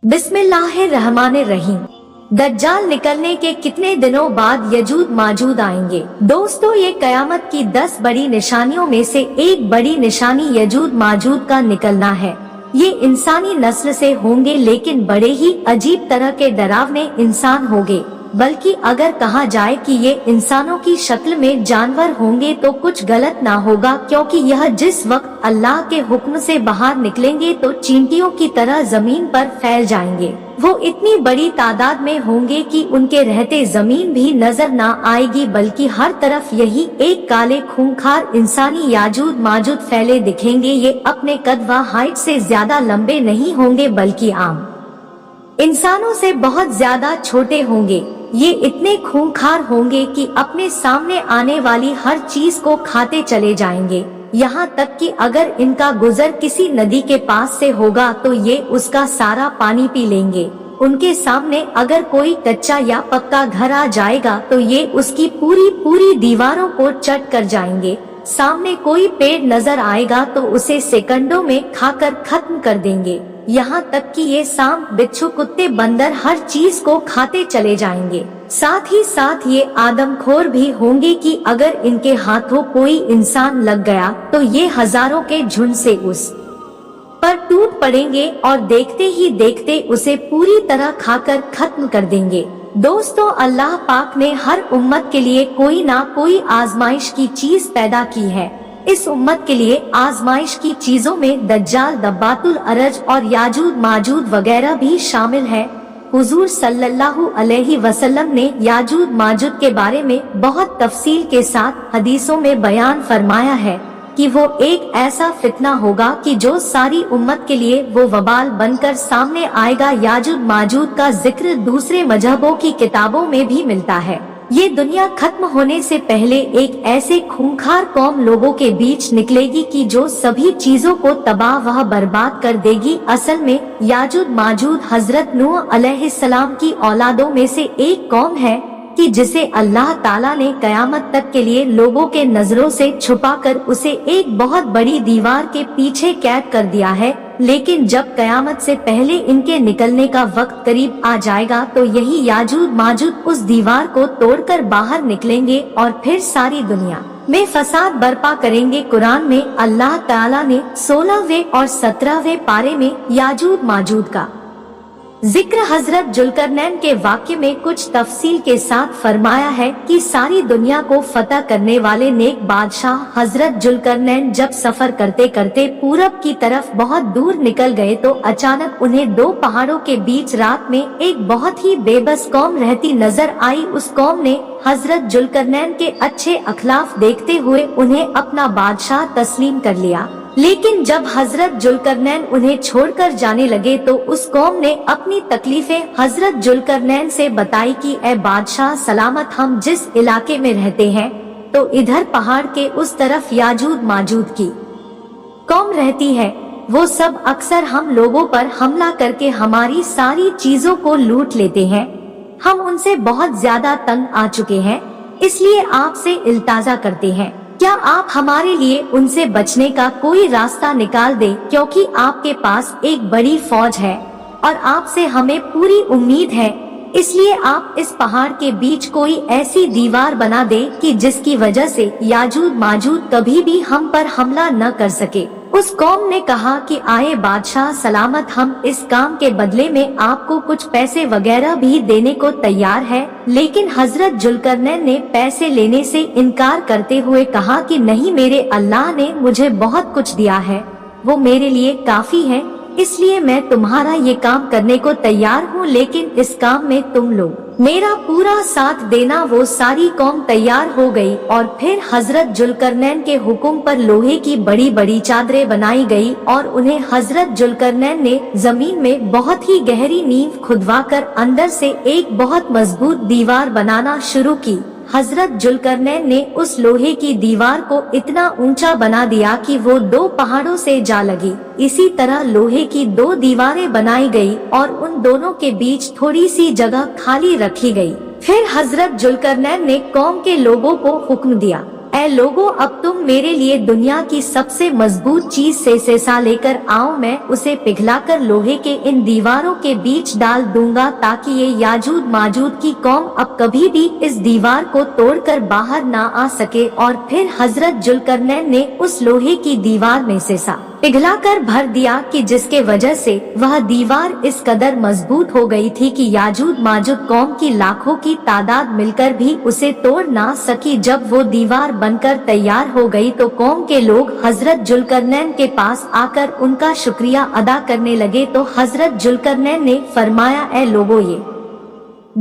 बिस्मिल्लाहिर्रहमानिर्रहीम। दज्जाल निकलने के कितने दिनों बाद यजूज माजूद आएंगे। दोस्तों, ये कयामत की 10 बड़ी निशानियों में से एक बड़ी निशानी यजूज माजूद का निकलना है। ये इंसानी नस्ल से होंगे, लेकिन बड़े ही अजीब तरह के डरावने इंसान होंगे। बल्कि अगर कहा जाए कि ये इंसानों की शक्ल में जानवर होंगे तो कुछ गलत ना होगा, क्योंकि यह जिस वक्त अल्लाह के हुक्म से बाहर निकलेंगे तो चींटियों की तरह जमीन पर फैल जाएंगे। वो इतनी बड़ी तादाद में होंगे कि उनके रहते जमीन भी नजर ना आएगी, बल्कि हर तरफ यही एक काले खूंखार इंसानी याजूज माजूद फैले दिखेंगे। ये अपने कद व हाइट से ज्यादा लंबे नहीं होंगे, बल्कि आम इंसानों से बहुत ज्यादा छोटे होंगे। ये इतने खूंखार होंगे कि अपने सामने आने वाली हर चीज को खाते चले जाएंगे। यहाँ तक कि अगर इनका गुजर किसी नदी के पास से होगा तो ये उसका सारा पानी पी लेंगे। उनके सामने अगर कोई कच्चा या पक्का घर आ जाएगा तो ये उसकी पूरी दीवारों को चट कर जाएंगे। सामने कोई पेड़ नजर आएगा तो उसे सेकंडों में खाकर खत्म कर देंगे। यहाँ तक कि ये सांप, बिच्छू, कुत्ते, बंदर हर चीज को खाते चले जाएंगे। साथ ही साथ ये आदमखोर भी होंगे कि अगर इनके हाथों कोई इंसान लग गया तो ये हजारों के झुंड से उस पर टूट पड़ेंगे और देखते ही देखते उसे पूरी तरह खाकर खत्म कर देंगे। दोस्तों, अल्लाह पाक ने हर उम्मत के लिए कोई ना कोई आजमाइश की चीज पैदा की है। इस उम्मत के लिए आजमाइश की चीजों में दज्जाल, दब्बातुल अरज और याजूज माजूद वगैरह भी शामिल है। हुजूर सल्लल्लाहु अलैहि वसल्लम ने याजूज माजूद के बारे में बहुत तफसील के साथ हदीसों में बयान फरमाया है कि वो एक ऐसा फितना होगा कि जो सारी उम्मत के लिए वो वबाल बनकर सामने आएगा। याजूज माजूद का जिक्र दूसरे मजहबों की किताबों में भी मिलता है। ये दुनिया खत्म होने से पहले एक ऐसे खूंखार कौम लोगों के बीच निकलेगी कि जो सभी चीजों को तबाह व बर्बाद कर देगी। असल में याजूज माजूद हजरत नूह अलैहिस्सलाम की औलादों में से एक कौम है कि जिसे अल्लाह ताला ने कयामत तक के लिए लोगों के नजरों से छुपाकर उसे एक बहुत बड़ी दीवार के पीछे कैद कर दिया है। लेकिन जब कयामत से पहले इनके निकलने का वक्त करीब आ जाएगा तो यही याजूज माजूद उस दीवार को तोड़कर बाहर निकलेंगे और फिर सारी दुनिया में फसाद बर्पा करेंगे। कुरान में अल्लाह ताला ने 16वें और 17वें पारे में याजूज माजूद का जिक्र हजरत जुल्करनैन के वाक्य में कुछ तफसील के साथ फरमाया है कि सारी दुनिया को फतह करने वाले नेक बादशाह हजरत जुल्करनैन जब सफर करते करते पूरब की तरफ बहुत दूर निकल गए तो अचानक उन्हें 2 पहाड़ों के बीच रात में एक बहुत ही बेबस कौम रहती नजर आई। उस कौम ने हजरत जुल्करनैन के अच्छे अखलाक देखते हुए उन्हें अपना बादशाह तस्लीम कर लिया। लेकिन जब हजरत जुल्करनैन उन्हें छोड़कर जाने लगे तो उस कौम ने अपनी तकलीफें हजरत जुल्करनैन से बताई कि ए बादशाह सलामत, हम जिस इलाके में रहते हैं तो इधर पहाड़ के उस तरफ याजूज माजूद की कौम रहती है। वो सब अक्सर हम लोगों पर हमला करके हमारी सारी चीजों को लूट लेते हैं। हम उनसे बहुत ज्यादा तंग आ चुके हैं, इसलिए आपसे इल्ताजा करते हैं, क्या आप हमारे लिए उनसे बचने का कोई रास्ता निकाल दें, क्योंकि आपके पास एक बड़ी फौज है और आपसे हमें पूरी उम्मीद है। इसलिए आप इस पहाड़ के बीच कोई ऐसी दीवार बना दें कि जिसकी वजह से याजूज माजूद कभी भी हम पर हमला न कर सके। उस कौम ने कहा कि आए बादशाह सलामत, हम इस काम के बदले में आपको कुछ पैसे वगैरह भी देने को तैयार है। लेकिन हजरत जुल्करनैन ने पैसे लेने से इनकार करते हुए कहा कि नहीं, मेरे अल्लाह ने मुझे बहुत कुछ दिया है, वो मेरे लिए काफी है, इसलिए मैं तुम्हारा ये काम करने को तैयार हूँ। लेकिन इस काम में तुम लोग मेरा पूरा साथ देना। वो सारी कौम तैयार हो गई और फिर हजरत जुल्करनैन के हुक्म पर लोहे की बड़ी बड़ी चादरें बनाई गई और उन्हें हजरत जुल्करनैन ने जमीन में बहुत ही गहरी नींव खुदवाकर अंदर से एक बहुत मजबूत दीवार बनाना शुरू की। हजरत जुल्करनैन ने उस लोहे की दीवार को इतना ऊंचा बना दिया कि वो 2 पहाड़ों से जा लगी। इसी तरह लोहे की 2 दीवारें बनाई गई और उन दोनों के बीच थोड़ी सी जगह खाली रखी गई। फिर हजरत जुल्करनैन ने कौम के लोगों को हुक्म दिया, ऐ लोगों, अब तुम मेरे लिए दुनिया की सबसे मजबूत चीज से सेसा लेकर आओ, मैं उसे पिघलाकर लोहे के इन दीवारों के बीच डाल दूंगा ताकि ये याजूज माजूद की कौम अब कभी भी इस दीवार को तोड़कर बाहर ना आ सके। और फिर हजरत जुल्करनैन ने उस लोहे की दीवार में सेसा पिघलाकर भर दिया कि जिसके वजह से वह दीवार इस कदर मजबूत हो गई थी कि याजूज माजूद कौम की लाखों की तादाद मिलकर भी उसे तोड़ ना सकी। जब वो दीवार बनकर तैयार हो गई तो कौम के लोग हजरत जुल्करनैन के पास आकर उनका शुक्रिया अदा करने लगे। तो हजरत जुल्करनैन ने फरमाया, ऐ लोगों, ये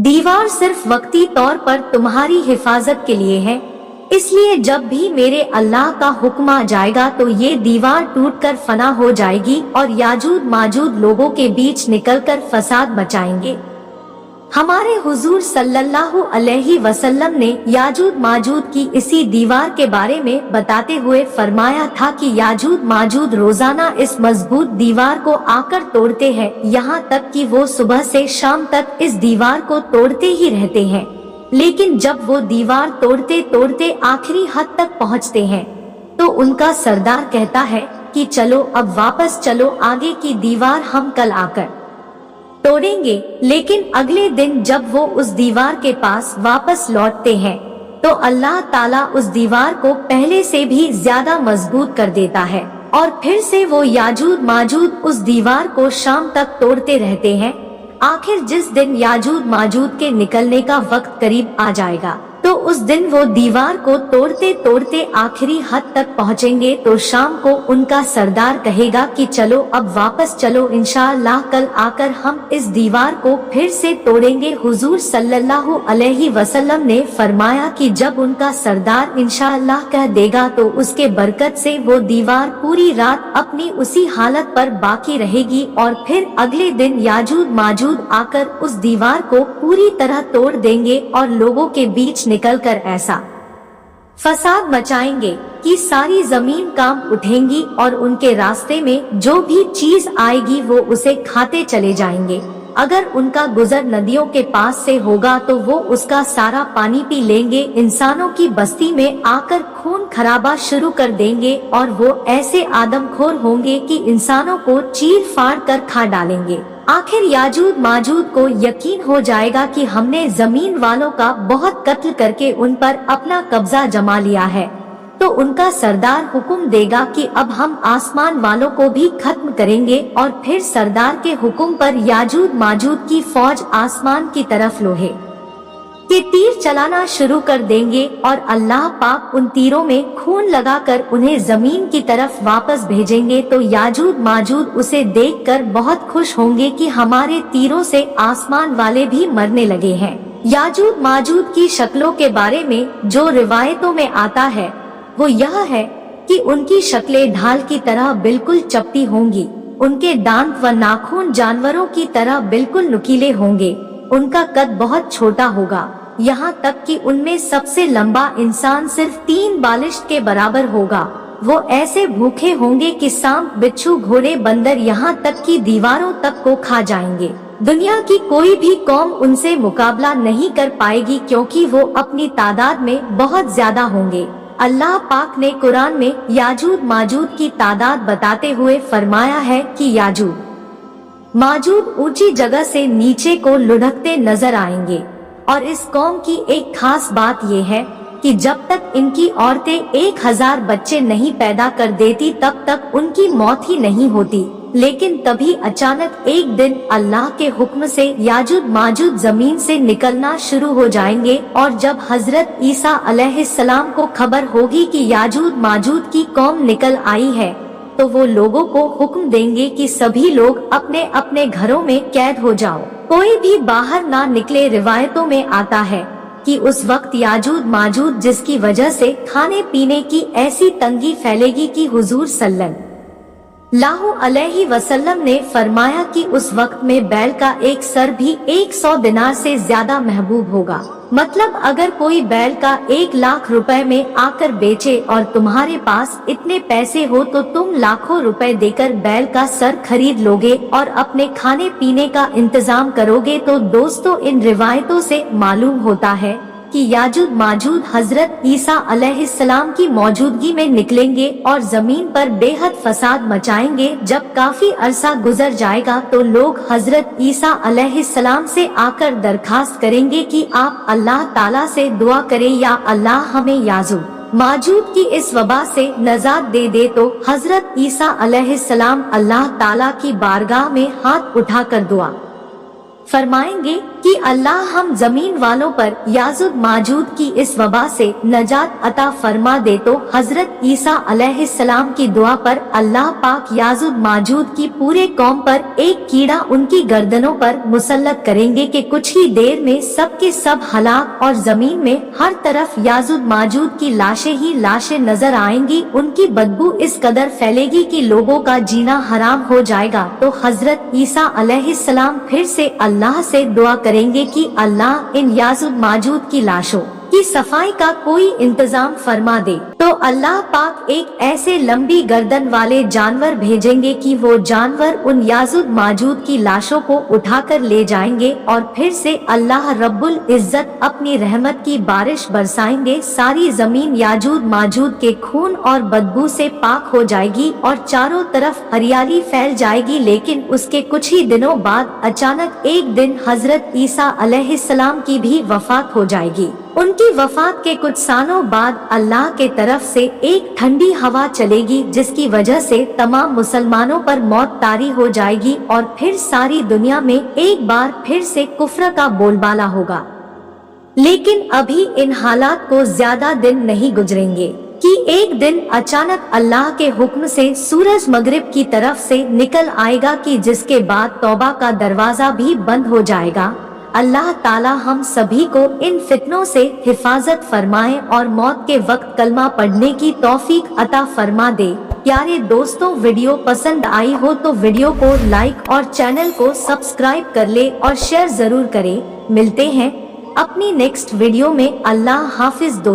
दीवार सिर्फ वक्ती तौर पर तुम्हारी हिफाजत के लिए है, इसलिए जब भी मेरे अल्लाह का हुक्म आ जाएगा तो ये दीवार टूटकर फना हो जाएगी और याजूज माजूद लोगों के बीच निकलकर फसाद मचाएंगे। हमारे हुजूर सल्लल्लाहु अलैहि वसल्लम ने याजूज माजूद की इसी दीवार के बारे में बताते हुए फरमाया था कि याजूज माजूद रोजाना इस मजबूत दीवार को आकर तोड़ते हैं, यहाँ तक कि वो सुबह से शाम तक इस दीवार को तोड़ते ही रहते हैं। लेकिन जब वो दीवार तोड़ते तोड़ते आखिरी हद तक पहुँचते हैं तो उनका सरदार कहता है कि चलो अब वापस चलो, आगे की दीवार हम कल आकर तोड़ेंगे। लेकिन अगले दिन जब वो उस दीवार के पास वापस लौटते हैं तो अल्लाह ताला उस दीवार को पहले से भी ज्यादा मजबूत कर देता है और फिर से वो याजूज माजूद उस दीवार को शाम तक तोड़ते रहते हैं। आखिर जिस दिन याजूज माजूद के निकलने का वक्त करीब आ जाएगा तो उस दिन वो दीवार को तोड़ते तोड़ते आखिरी हद तक पहुँचेंगे। तो शाम को उनका सरदार कहेगा कि चलो अब वापस चलो, इंशाअल्लाह कल आकर हम इस दीवार को फिर से तोड़ेंगे। हुजूर सल्लल्लाहु अलैहि वसल्लम ने फरमाया कि जब उनका सरदार इंशाअल्लाह कह देगा तो उसके बरकत से वो दीवार पूरी रात अपनी उसी हालत पर बाकी रहेगी और फिर अगले दिन याजूज माजूद आकर उस दीवार को पूरी तरह तोड़ देंगे और लोगों के बीच निकलकर ऐसा फसाद मचाएंगे कि सारी जमीन कांप उठेंगी और उनके रास्ते में जो भी चीज आएगी वो उसे खाते चले जाएंगे। अगर उनका गुजर नदियों के पास से होगा तो वो उसका सारा पानी पी लेंगे। इंसानों की बस्ती में आकर खून खराबा शुरू कर देंगे और वो ऐसे आदमखोर होंगे कि इंसानों को चीर फाड़ कर खा डालेंगे। आखिर याजूज माजूद को यकीन हो जाएगा कि हमने जमीन वालों का बहुत कत्ल करके उन पर अपना कब्जा जमा लिया है, तो उनका सरदार हुक्म देगा कि अब हम आसमान वालों को भी खत्म करेंगे और फिर सरदार के हुक्म पर याजूज माजूद की फौज आसमान की तरफ लोहे के तीर चलाना शुरू कर देंगे और अल्लाह पाक उन तीरों में खून लगाकर उन्हें जमीन की तरफ वापस भेजेंगे। तो याजूज माजूद उसे देखकर बहुत खुश होंगे कि हमारे तीरों से आसमान वाले भी मरने लगे हैं। याजूज माजूद की शक्लों के बारे में जो रिवायतों में आता है वो यह है कि उनकी शक्लें ढाल की तरह बिल्कुल चपटी होंगी, उनके दांत व नाखून जानवरों की तरह बिल्कुल नुकीले होंगे, उनका कद बहुत छोटा होगा, यहाँ तक कि उनमें सबसे लंबा इंसान सिर्फ 3 बालिश्त के बराबर होगा। वो ऐसे भूखे होंगे कि सांप, बिच्छू, घोड़े, बंदर, यहाँ तक कि दीवारों तक को खा जाएंगे। दुनिया की कोई भी कौम उनसे मुकाबला नहीं कर पाएगी क्योंकि वो अपनी तादाद में बहुत ज्यादा होंगे। अल्लाह पाक ने कुरान में याजूज माजूद की तादाद बताते हुए फरमाया है कि याजूज माजूद ऊंची जगह से नीचे को लुढ़कते नजर आएंगे और इस कौम की एक खास बात ये है कि जब तक इनकी औरतें 1000 बच्चे नहीं पैदा कर देती तब तक उनकी मौत ही नहीं होती। लेकिन तभी अचानक एक दिन अल्लाह के हुक्म से याजूज माजूद जमीन से निकलना शुरू हो जाएंगे और जब हजरत ईसा अलैहिस्सलाम को खबर होगी कि याजूज माजूद की कौम निकल आई है तो वो लोगों को हुक्म देंगे कि सभी लोग अपने अपने घरों में कैद हो जाओ, कोई भी बाहर ना निकले। रिवायतों में आता है कि उस वक्त याजूज माजूद जिसकी वजह से खाने पीने की ऐसी तंगी फैलेगी कि हुजूर सल्लल्लाहु अलैहि वसल्लम ने फरमाया कि उस वक्त में बैल का एक सर भी 100 दिनार से ज्यादा महबूब होगा। मतलब अगर कोई बैल का 1 लाख रुपए में आकर बेचे और तुम्हारे पास इतने पैसे हो तो तुम लाखों रुपए देकर बैल का सर खरीद लोगे और अपने खाने पीने का इंतजाम करोगे। तो दोस्तों, इन रिवायतों से मालूम होता है कि कि याजूज माजूज हजरत ईसा अलैहिस्सलाम की मौजूदगी में निकलेंगे और जमीन पर बेहद फसाद मचाएंगे। जब काफी अरसा गुजर जाएगा तो लोग हजरत ईसा अलैहिस्सलाम से आकर दरखास्त करेंगे कि आप अल्लाह ताला से दुआ करें या अल्लाह हमें याजूज माजूद की इस वबा से नजात दे दे। तो हजरत ईसा अलैहिस्सलाम अल्लाह ताला की बारगाह में हाथ उठाकर दुआ फरमाएंगे कि अल्लाह हम जमीन वालों पर याजूज माजूद की इस वबा से नजात अता फरमा दे। तो हजरत ईसा अलैहिस्सलाम की दुआ पर अल्लाह पाक याजूज माजूद की पूरे कौम पर एक कीड़ा उनकी गर्दनों पर मुसल्लत करेंगे कि कुछ ही देर में सब के सब हलाक और जमीन में हर तरफ याजूज माजूद की लाशें ही लाशें नजर आएंगी। उनकी बदबू इस कदर फैलेगी कि लोगों का जीना हराम हो जाएगा। तो हजरत ईसा अलैहिस्सलाम फिर से अल्लाह से दुआ करेंगे कि अल्लाह इन याजूज माजूद की लाशों की सफाई का कोई इंतजाम फरमा दे। तो अल्लाह पाक एक ऐसे लंबी गर्दन वाले जानवर भेजेंगे कि वो जानवर उन याजूज माजूद की लाशों को उठाकर ले जाएंगे और फिर से अल्लाह रब्बुल इज्जत अपनी रहमत की बारिश बरसाएंगे। सारी जमीन याजूज माजूद के खून और बदबू से पाक हो जाएगी और चारों तरफ हरियाली फैल जाएगी। लेकिन उसके कुछ ही दिनों बाद अचानक एक दिन हजरत ईसा अलैहिस्सलाम की भी वफात हो जाएगी। उनकी वफात के कुछ सालों बाद अल्लाह के तरफ से एक ठंडी हवा चलेगी जिसकी वजह से तमाम मुसलमानों पर मौत तारी हो जाएगी और फिर सारी दुनिया में एक बार फिर से कुफ्र का बोलबाला होगा। लेकिन अभी इन हालात को ज्यादा दिन नहीं गुजरेंगे कि एक दिन अचानक अल्लाह के हुक्म से सूरज मगरिब की तरफ से निकल आएगा कि जिसके बाद तौबा का दरवाजा भी बंद हो जाएगा। अल्लाह ताला हम सभी को इन फितनों से हिफाजत फरमाए और मौत के वक्त कलमा पढ़ने की तौफीक अता फरमा दे। प्यारे दोस्तों, वीडियो पसंद आई हो तो वीडियो को लाइक और चैनल को सब्सक्राइब कर ले और शेयर जरूर करें। मिलते हैं अपनी नेक्स्ट वीडियो में। अल्लाह हाफिज दोस्तों।